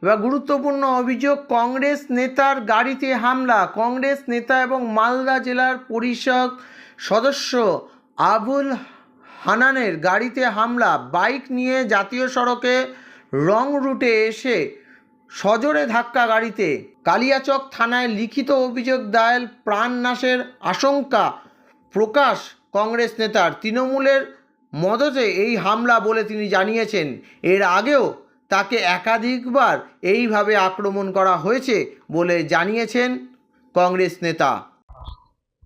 এবার গুরুত্বপূর্ণ অভিযোগ, কংগ্রেস নেতার গাড়িতে হামলা। কংগ্রেস নেতা এবং মালদা জেলার পরিষদ সদস্য আবুল হানানের গাড়িতে হামলা। বাইক নিয়ে জাতীয় সড়কে রং রুটে এসে সজোরে ধাক্কা গাড়িতে। কালিয়াচক থানায় লিখিত অভিযোগ দায়ের। প্রাণনাশের আশঙ্কা প্রকাশ কংগ্রেস নেতার। তৃণমূলের মদতে এই হামলা বলে তিনি জানিয়েছেন। এর আগেও তাকে একাধিকবার এইভাবে আক্রমণ করা হয়েছে বলে জানিয়েছেন কংগ্রেস নেতা।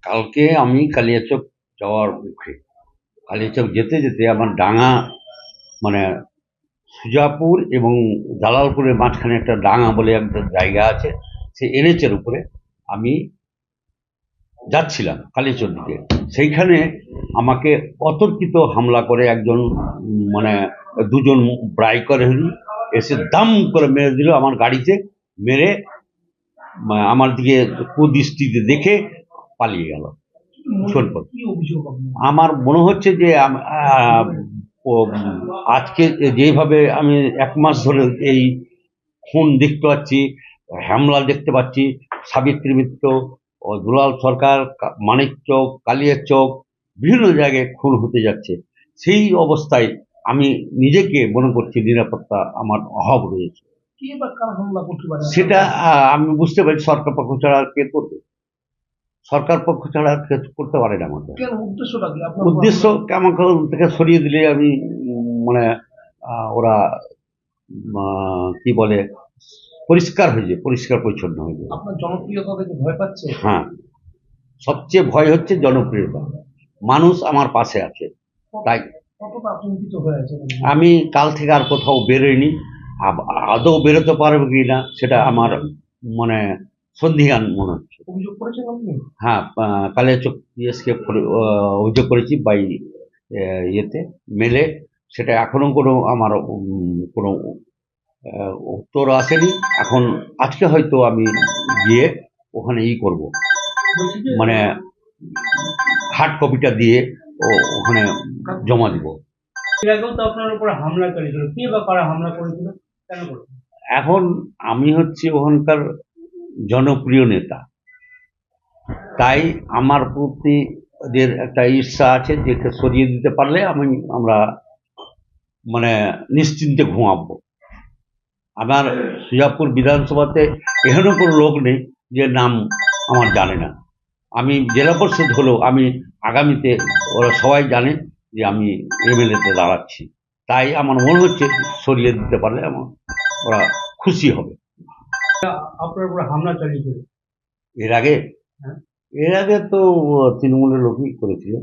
কালকে আমি কালিয়াচক যাওয়ার মুখে, কালিয়াচক যেতে যেতে আমার ডাঙা মানে সুজাপুর এবং দালালপুরের মাঝখানে একটা ডাঙা বলে একটা জায়গা আছে, সেই এনএচের উপরে আমি যাচ্ছিলাম কালিয়াচক দিকে। সেইখানে আমাকে অতর্কিত হামলা করে একজন মানে দুজন বাইকার এসে দাম করে মেরে দিল আমার গাড়িতে। মেরে আমার দিকে কুদৃষ্টিতে দেখে পালিয়ে গেল। আমার মনে হচ্ছে যে আজকে যেভাবে আমি 1 মাস ধরে এই খুন দেখতে পাচ্ছি, হামলা দেখতে পাচ্ছি, সাবিত্রী মিত্র, দুলাল সরকার, মানিকচক, কালিয়াচক বিভিন্ন জায়গায় খুন হতে যাচ্ছে। সেই অবস্থায় আমি নিজেকে মনে করছি নিরাপত্তা আমার অভাব রয়েছে। সেটা আমি বুঝতে পারি সরকার পক্ষ ছাড়া আর কে করবে? সরকার পক্ষ ছাড়া আর কে করতে পারে না। আমাদের উদ্দেশ্য আমাকে থেকে সরিয়ে দিলে আমি মানে ওরা কি বলে পরিষ্কার হয়ে যায়, পরিষ্কার পরিচ্ছন্ন হয়ে যায়। আপনার জনপ্রিয়তা থেকে ভয় পাচ্ছে? হ্যাঁ, সবচেয়ে ভয় হচ্ছে জনপ্রিয়তা। মানুষ আমার পাশে আছে, তাই কতটা আতঙ্কিত হয়ে আছে? আমি কাল থেকে আর কোথাও বেরোইনি। আদৌ বেরোতে পারবো কি না সেটা আমার মানে সন্দিহান মনে হচ্ছে। অভিযোগ করেছেন আপনি? হ্যাঁ, কালিয়াচক পিএসকে অভিযোগ করেছি বাই ইয়েতে মেলে। সেটা এখনো কোনো আমার কোনো উত্তর আসেনি। এখন আজকে হয়তো আমি গিয়ে ওখানে করব, মানে হার্ড কপিটা দিয়ে ওখানে জমা দিব। এর আগেও তো আপনার উপর হামলা করেছিল, কে বা কারা হামলা করেছিল, কেন করেছিল? এখন আমি হচ্ছে ওখানকার জনপ্রিয় নেতা, তাই আমার প্রতি ওদের একটা ঈর্ষা আছে, যেটা সরিয়ে দিতে পারলে আমরা মানে নিশ্চিন্তে ঘুমাবো। আমার সুজাপুর বিধানসভাতে এখনো কোনো লোক নেই যে নাম আমার জানে না। আমি জেলা পরিষদ হলেও আমি আগামীতে ওরা সবাই জানে যে আমি এমএলএতে দাঁড়াচ্ছি। তাই আমার মনে হচ্ছে সরিয়ে দিতে পারলে ওরা খুশি হবে। আপনার উপর হামলা চালিয়েছিল এর আগে? হ্যাঁ। এর আগে তো তৃণমূলের লোকই করেছিল,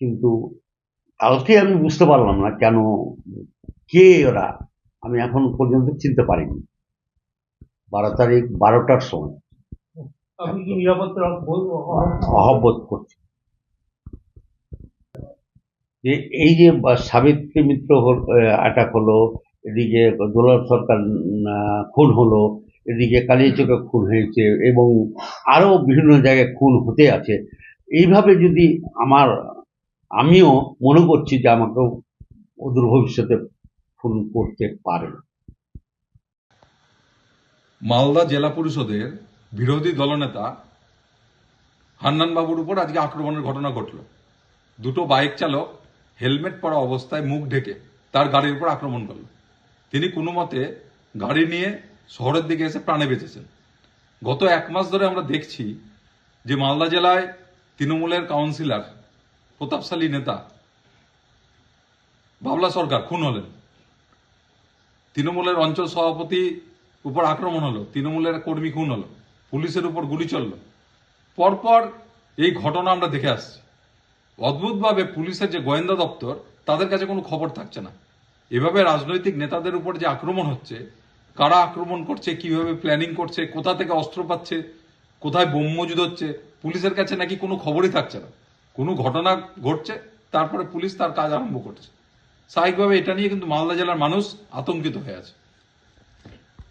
কিন্তু কালকে আমি বুঝতে পারলাম না কেন, কে ওরা, আমি এখন পর্যন্ত চিনতে পারিনি। 12 তারিখ 12টার সময় আপনি কি নিরাপত্তার অহবোধ করছি যে এই যে সাবিত্রী মিত্র অ্যাটাক হলো, এদিকে দুলাল সরকার খুন হলো, এদিকে কালিয়াচকে খুন হয়েছে এবং আরো বিভিন্ন জায়গায় খুন হতে আছে। এইভাবে যদি আমিও মনে করছি যে আমাকেও অদূর ভবিষ্যতে খুন করতে পারে। মালদা জেলা পরিষদের বিরোধী দলনেতা হান্নান বাবুর উপর আজকে আক্রমণের ঘটনা ঘটল। দুটো বাইক চালক হেলমেট পরা অবস্থায় মুখ ঢেকে তার গাড়ির উপর আক্রমণ করল। তিনি কোনো মতে গাড়ি নিয়ে শহরের দিকে এসে প্রাণে বেঁচেছেন। গত 1 মাস ধরে আমরা দেখছি যে মালদা জেলায় তৃণমূলের কাউন্সিলর, প্রতাপশালী নেতা বাবলা সরকার খুন হলেন। তৃণমূলের অঞ্চল সভাপতি উপর আক্রমণ হলো, তৃণমূলের কর্মী খুন হলো, পুলিশের উপর গুলি চলল। পরপর এই ঘটনা আমরা দেখে আসছি। অদ্ভুতভাবে পুলিশের যে গোয়েন্দা দপ্তর, তাদের কাছে কোনো খবর থাকছে না। এভাবে রাজনৈতিক নেতাদের উপর যে আক্রমণ হচ্ছে, কারা আক্রমণ করছে, কিভাবে প্ল্যানিং করছে, কোথা থেকে অস্ত্র পাচ্ছে, কোথায় বোম মজুদ হচ্ছে, পুলিশের কাছে নাকি কোনো খবরই থাকছে না। কোনো ঘটনা ঘটছে, তারপরে পুলিশ তার কাজ আরম্ভ করছে। স্বাভাবিকভাবে এটা নিয়ে কিন্তু মালদা জেলার মানুষ আতঙ্কিত হয়ে আছে।